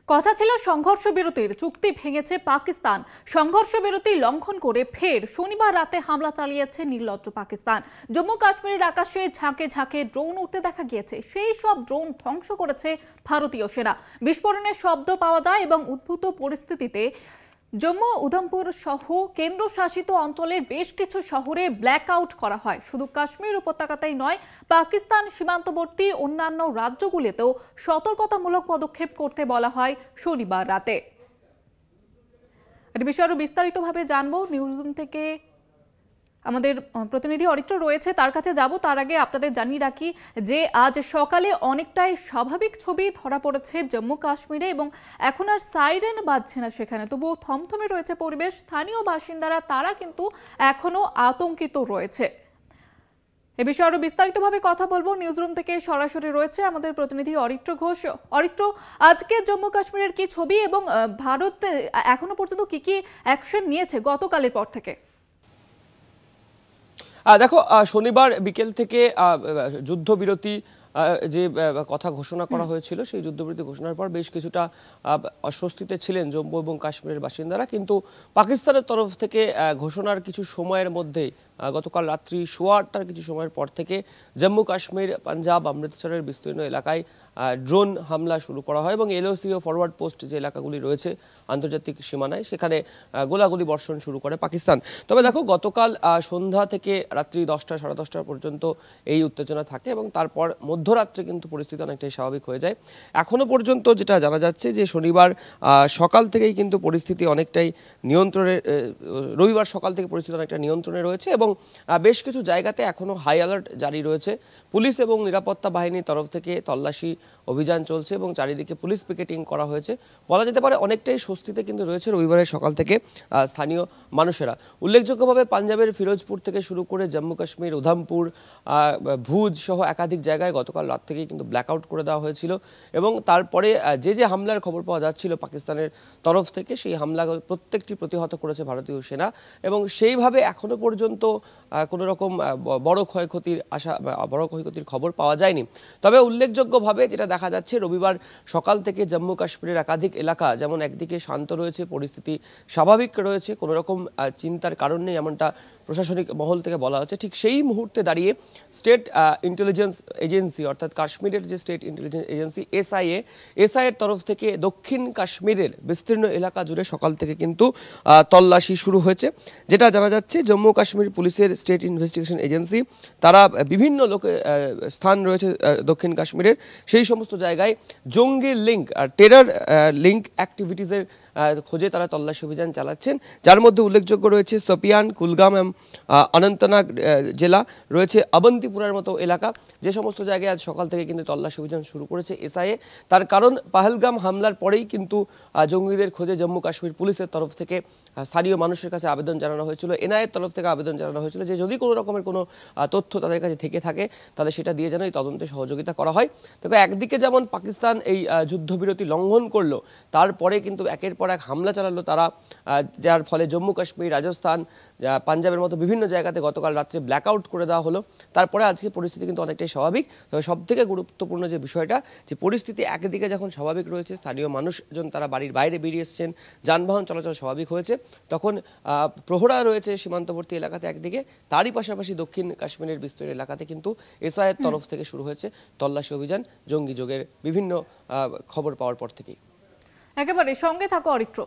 কথা ছিল সংঘর্ষ বিরতির চুক্তি ভেঙেছে পাকিস্তান। সংঘর্ষ বিরতি লঙ্ঘন করে ফের শনিবার রাতে হামলা চালিয়েছে নির্লজ্জ পাকিস্তান। জম্মু কাশ্মীরের আকাশে ঝাঁকে ঝাঁকে ড্রোন উঠতে দেখা গিয়েছে। সেই সব ড্রোন ধ্বংস করেছে ভারতীয় সেনা। বিস্ফোরণের শব্দ পাওয়া যায় এবং উদ্ভূত পরিস্থিতিতে জম্মু উধমপুর সহ কেন্দ্রশাসিত অঞ্চলের বেশ কিছু শহরে ব্ল্যাক আউট করা হয়। শুধু কাশ্মীর উপত্যকাতেই নয়, পাকিস্তান সীমান্তবর্তী অন্যান্য রাজ্যগুলিতেও সতর্কতামূলক পদক্ষেপ করতে বলা হয় শনিবার রাতে। এই বিষয়ে আরো বিস্তারিতভাবে জানবো নিউজরুম থেকে আমাদের প্রতিনিধি অরিত্র রয়েছে, তার কাছে যাব। তার আগে আপনাদের জানিয়ে রাখি যে আজ সকালে অনেকটাই স্বাভাবিক ছবি ধরা পড়েছে জম্মু কাশ্মীরে এবং এখন আর সাইরেন বাজছে না সেখানে, তবুও থমথমে রয়েছে পরিবেশ। স্থানীয় বাসিন্দারা তারা কিন্তু এখনো আতঙ্কিত রয়েছে। এ বিষয়ে আরো বিস্তারিতভাবে কথা বলবো। নিউজরুম থেকে সরাসরি রয়েছে আমাদের প্রতিনিধি অরিত্র ঘোষ। অরিত্র, আজকে জম্মু কাশ্মীরের কি ছবি এবং ভারত এখনো পর্যন্ত কি কি অ্যাকশন নিয়েছে গতকালের পর থেকে? দেখো, শনিবার বিকেল থেকে যুদ্ধবিরতি যে কথা ঘোষণা করা হয়েছিল, সেই যুদ্ধবিরতি ঘোষণার পর বেশ কিছুটা অস্বস্তিতে ছিলেন জম্মু এবং কাশ্মীরের বাসিন্দারা। কিন্তু পাকিস্তানের তরফ থেকে ঘোষণার কিছু সময়ের মধ্যেই গতকাল রাত্রি 8:15 কিছু সময়ের পর থেকে জম্মু কাশ্মীর, পাঞ্জাব, অমৃতসরের বিস্তীর্ণ এলাকায় ড্রোন হামলা শুরু করা হয় এবং এলওসি ও ফরওয়ার্ড পোস্ট যে এলাকাগুলি রয়েছে আন্তর্জাতিক সীমানায়, সেখানে গোলাগুলি বর্ষণ শুরু করে পাকিস্তান। তবে দেখো, গতকাল সন্ধ্যা থেকে রাত্রি 10টা সাড়ে 10টা পর্যন্ত এই উত্তেজনা থাকে এবং তারপর মধ্যরাত্রে কিন্তু পরিস্থিতি অনেকটাই স্বাভাবিক হয়ে যায়। এখনো পর্যন্ত যেটা জানা যাচ্ছে যে শনিবার সকাল থেকেই কিন্তু পরিস্থিতি অনেকটাই নিয়ন্ত্রণে, রবিবার সকাল থেকে পরিস্থিতি অনেকটা নিয়ন্ত্রণে রয়েছে এবং বেশ কিছু জায়গাতে এখনো হাই অ্যালার্ট জারি রয়েছে। পুলিশ এবং নিরাপত্তা বাহিনীর তরফ থেকে তল্লাশি অভিযান চলছে এবং চারিদিকে পুলিশ পিকেটিং করা হয়েছে। বলা যেতে পারে অনেকটাই স্বস্তিতে কিন্তু রয়েছে রবিবারের সকাল থেকে স্থানীয় মানুষেরা। উল্লেখযোগ্যভাবে পাঞ্জাবের ফিরোজপুর থেকে শুরু করে জম্মু কাশ্মীর, উধমপুর, ভুজ সহ একাধিক জায়গায় গতকাল রাত থেকেই কিন্তু ব্ল্যাকআউট করে দেওয়া হয়েছিল এবং তারপরে যে হামলার খবর পাওয়া যাচ্ছিল পাকিস্তানের তরফ থেকে, সেই হামলা প্রত্যেকটি প্রতিহত করেছে ভারতীয় সেনা এবং সেইভাবে এখনো পর্যন্ত কোনো রকম বড় ক্ষয়ক্ষতির খবর পাওয়া যায়নি। তবে উল্লেখযোগ্যভাবে যেটা দেখা যাচ্ছে, রবিবার সকাল থেকে জম্মু কাশ্মীরের একাধিক এলাকা যেমন একদিকে শান্ত রয়েছে, পরিস্থিতি স্বাভাবিক রয়েছে, কোনো রকম চিন্তার কারণ নেই এমনটা প্রশাসনিক মহল থেকে বলা হচ্ছে, ঠিক সেই মুহূর্তে দাঁড়িয়ে স্টেট ইন্টেলিজেন্স এজেন্সি অর্থাৎ কাশ্মীরের যে স্টেট ইন্টেলিজেন্স এজেন্সি এসআইএর তরফ থেকে দক্ষিণ কাশ্মীরের বিস্তীর্ণ এলাকা জুড়ে সকাল থেকে কিন্তু তল্লাশি শুরু হয়েছে। যেটা জানা যাচ্ছে, জম্মু কাশ্মীর পুলিশের স্টেট ইনভেস্টিগেশন এজেন্সি তারা বিভিন্ন স্থান রয়েছে দক্ষিণ কাশ্মীরের, সেই সমস্ত জায়গায় জঙ্গি লিঙ্ক আর টেরর লিঙ্ক অ্যাক্টিভিটিসের খোঁজে তারা তল্লাশি অভিযান চালাচ্ছেন, যার মধ্যে উল্লেখযোগ্য রয়েছে সোপিয়ান, কুলগাম এবং অনন্তনাগ জেলা, রয়েছে অবন্তিপুরার মতো এলাকা। যে সমস্ত জায়গায় আজ সকাল থেকে কিন্তু তল্লাশি অভিযান শুরু করেছে এসআইএ। তার কারণ, পাহেলগাম হামলার পরেই কিন্তু জঙ্গিদের খোঁজে জম্মু কাশ্মীর পুলিশের তরফ থেকে স্থানীয় মানুষের কাছে আবেদন জানানো হয়েছিল, এনআইএর তরফ থেকে আবেদন জানানো হয়েছিল যে যদি কোনো রকমের কোনো তথ্য তাদের কাছে থেকে থাকে তাহলে সেটা দিয়ে যেন এই তদন্তে সহযোগিতা করা হয়। তবে একদিকে যেমন পাকিস্তান এই যুদ্ধবিরতি লঙ্ঘন করলো, তারপরে কিন্তু একের পর এক হামলা চালালো তারা, যার ফলে জম্মু কাশ্মীর, রাজস্থান, পাঞ্জাবের মতো বিভিন্ন জায়গাতে গতকাল রাত্রে ব্ল্যাকআউট করে দেওয়া হলো। তারপরে আজকে পরিস্থিতি কিন্তু অনেকটাই স্বাভাবিক। তবে সবথেকে গুরুত্বপূর্ণ যে বিষয়টা, যে পরিস্থিতি একদিকে যখন স্বাভাবিক রয়েছে, স্থানীয় মানুষজন তারা বাড়ির বাইরে বেরিয়ে এসছেন, যানবাহন চলাচল স্বাভাবিক হয়েছে, তখন প্রহরা রয়েছে সীমান্তবর্তী এলাকাতে একদিকে, তারই পাশাপাশি দক্ষিণ কাশ্মীরের বিস্তীর্ণ এলাকাতে কিন্তু এসআইএর তরফ থেকে শুরু হয়েছে তল্লাশি অভিযান জঙ্গি যোগের বিভিন্ন খবর পাওয়ার পর থেকেই। একেবারে সঙ্গে থাকো অরিত্র।